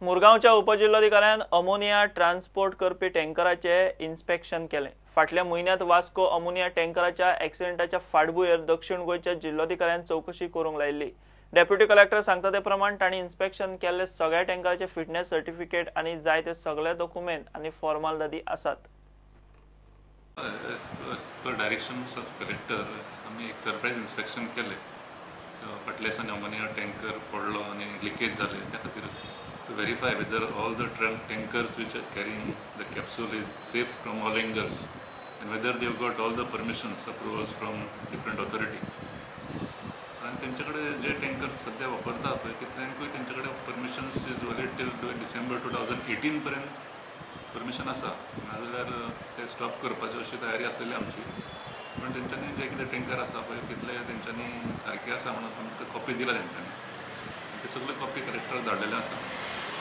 मुरगांवच्या उपजिल्लोधिकाऱ्यान ammonia transport करपी टँकराचे inspection केले। फाटल्या म्हयन्यात वास्को अमोनिया टँकराच्या ॲक्सिडेंटाच्या फाटभुंयेर दक्षिण गोंयच्या जिल्लोधिकाऱ्यान चौकशी करूंक लायिल्ली। डेप्युटी कलेक्टर सांगता ते प्रमाण तांणी इन्स्पेक्शन केल्ले सगळ्या टँकराचे फिटनेस सर्टिफिकेट आनी जाय ते सगळे डॉक्युमेंट आनी फॉर्मालिटी आसात। पर डायरेक्शन्स ऑफ कलेक्टर आम्ही एक सरप्राइज इन्स्पेक्शन केले। फाटल्या दिसांनी अमोनिया टँकर पडलो आनी लिकेज जाले, त्या खातीर to verify whether all the tankers which are carrying the capsule is safe from all angles and whether they have got all the permissions, approvals from different authority. And तेंच्याकडे जे tankers सध्या वापरतात पळय तितल्यांकूय तेंच्याकडे permissions is valid till December 2018 पर्यंत permission आसा, नाजाल्यार ते स्टॉप करपाची अशी तयारी आसलेली आमची। पण तेंच्यांनी जे कितें टँकर आसा पळय तितले तेंच्यांनी सारके आसा म्हणून आमकां कॉपी दिला तेंच्यांनी, ते सगळे कॉपी कलेक्टर धाडलेले आसा।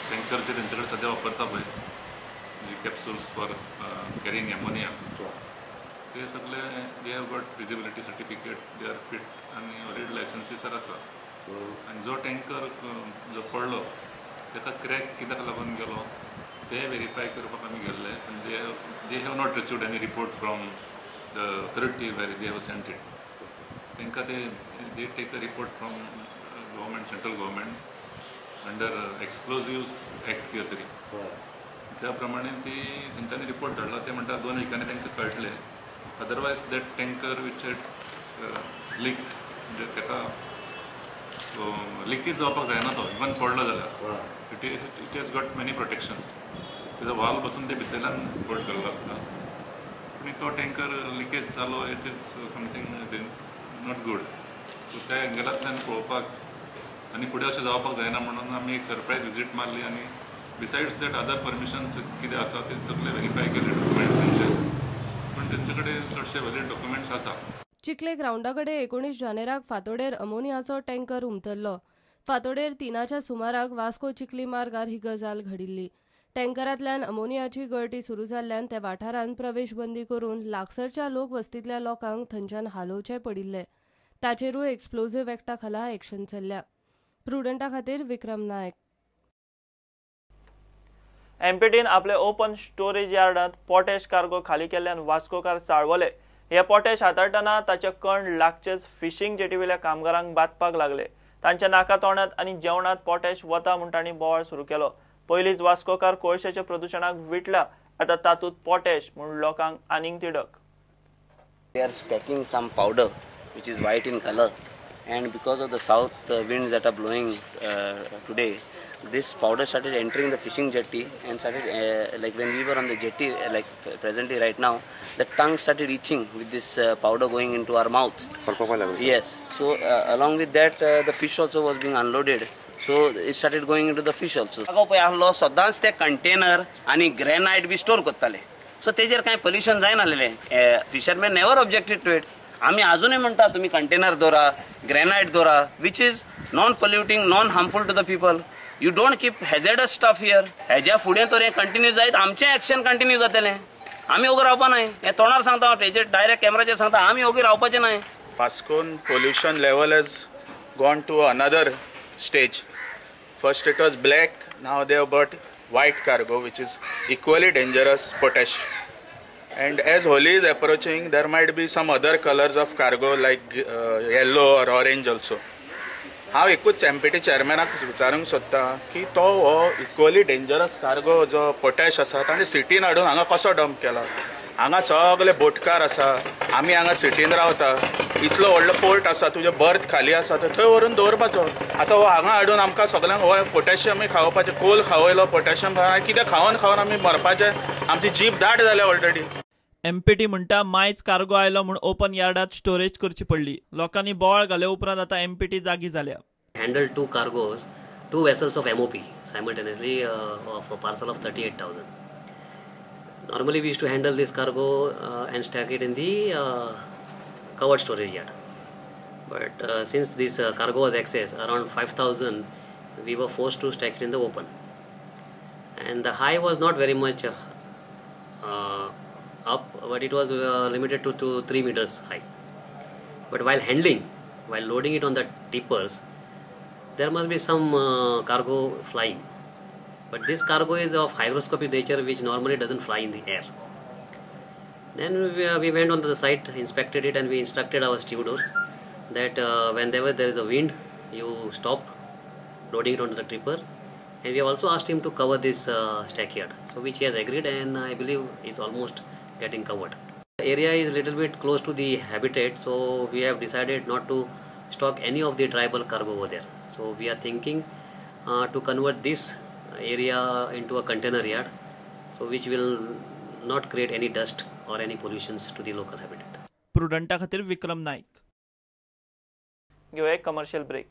टँकर जे तेंच्याकडे सध्या वापरता पळय म्हणजे कॅप्सूल्स फॉर कॅरिंग एमोनिया, ते सगळे they have got visibility certificate, they are fit आनी वॅलिड लायसन्सीसर आसा। आनी जो टँकर जो पडलो ताका क्रॅक कित्याक लागून गेलो ते व्हेरीफाय करपाक आमी गेल्ले, पण they have not received any report from the authority where they have sent it. तांकां they take a report from government, central government under explosives act कितें तरी, त्या प्रमाणे ती तेंच्यांनी रिपोर्ट धाडला। ते म्हणटा 2 विकांनी तांकां कळटले, otherwise that tanker which had leak म्हणजे ताका लिकेज जावपाक जायना तो, इवन पडलो जाल्यार it has got many protections. तेजो वाल्व बसून ते भितरल्यान होल्ड केल्लो आसता, पूण तो टँकर लिकेज जालो, it is something not good. So त्या एंगलांतल्यान पळोवपाक आनी फुडें अशें जावपाक जायना म्हणून आमी एक सरप्रायज विजीट मारली आनी बिसायड्स दॅट अदर परमिशन्स कितें आसा ते सगळे व्हेरीफाय केले डॉक्युमेंट्स तेंचे, पण तेंचे कडेन चडशे वॅलिड डॉक्युमेंट्स आसा। चिखले ग्राउंडा कडेन 19 जानेराक फातोडेर अमोनियाचो टँकर उमटल्लो। फातोडेर 3च्या सुमाराक वास्को चिखली मार्गार ही गजाल घडिल्ली। टँकरांतल्यान अमोनियाची गळती सुरू जाल्ल्यान त्या वाठारांत प्रवेश बंदी करून लागसरच्या लोकवस्तींतल्या लोकांक थंयच्यान हालोवचे पडिल्ले। ताचेरूय एक्सप्लोजिव्ह ॲक्टा खाला एक्शन चल्ल्या। प्रुडंटा खातीर विक्रम नायक। एमपीटीन आपले ओपन स्टोरेज यार्डात पोटॅश कार्गो खाली केल्ल्यान वास्कोकार चाळवले। हे पोटॅश हाताळटना ताचे कण लागचेच फिशिंग जेटीवेल्या कामगारांक बातपाक लागले। तांच्या नाका तोंडात आनी जेवणात पोटॅश वता म्हूण तांणी बोवाळ सुरू केलो। पयलींच वास्कोकार कोळशाच्या प्रदूषणाक विटला, आतां तातूंत पोटॅश म्हूण लोकांक आनीक तिडक। They are stacking some powder which is white in color, and because of the south winds that are blowing today, this powder started entering the fishing jetty and started like when we were on the jetty like presently right now, the tongue started itching with this powder going into our mouths. Yes, so along with that the fish also was being unloaded, so it started going into the fish also. Ago pay ahlo सदांच ते container आणि granite बी store करताले, so तेजेर कांय pollution जायनासलें। Fisherman never objected to it. आम्ही अजूनही म्हणता तुम्ही कंटेनर दवरा, ग्रेनाइट दवरा, which is non polluting, non harmful to the people. You don't keep hazardous stuff here. हेज्या फुडें तर हें कंटिन्यू जायत, आमचें एक्शन कंटिन्यू जातलें। आमी ओगे रावपा न्हय, हें तोंडार सांगता, हेजेर डायरेक्ट कॅमेराचेर सांगता, आमी ओगे रावपाचें न्हय। वास्कोन pollution level has gone to another stage. First it was black, now they have got white cargo which is equally dangerous, potash. And as Holi is approaching, there might be some other colors of cargo like yellow or orange also. हांव एकूच empty चेअरमॅनाक विचारूंक सोदता की तो हो equally dangerous cargo जो potash आसा ताणें सिटीन हाडून हांगा कसो डंप केला। हांगा सगळे बोटकार आसा, आमी हांगा सिटीन रावता, इतलो व्हडलो पोर्ट आसा, तुजे बर्थ खाली आसा तर थंय व्हरून दवरपाचो। आतां हो हांगा हाडून आमकां सगळ्यांक हो पोटॅशियम खावपाचें, कोल खावयलो, पोटॅशियम कितें खावन खावन आमी मरपाचें, आमची जीब दाट जाल्या ऑलरेडी। एमपीटी म्हणटा मायज कार्गो आयलो म्हूण ओपन यार्डात स्टोरेज करची पडली। लोकांनी बोवाळ घाले उपरांत आतां एमपीटी जागी जाल्या। Handled 2 cargos, 2 vessels of MOP simultaneously of a parcel of 38,000. Normally we used to handle this cargo and stack it in the covered storage yard. But since this cargo was excess, around 5,000, we were forced to stack it in the open. And the high was not very much up, but it was limited to 3 meters high. But while handling, while loading it on the tippers, there must be some cargo flying. But this cargo is of hygroscopic nature, which normally doesn't fly in the air. Then we went on to the site, inspected it, and we instructed our stevedores that whenever there is a wind, you stop loading it onto the tripper. And we have also asked him to cover this stackyard, so which he has agreed, and I believe it's almost getting covered. The area is a little bit close to the habitat, so we have decided not to stock any of the tribal cargo over there. So we are thinking to convert this area into a container yard, so which will not create any dust or any pollutions to the local habitat. प्रुडंटा खातीर विक्रम नाईक. घेऊया एक commercial break.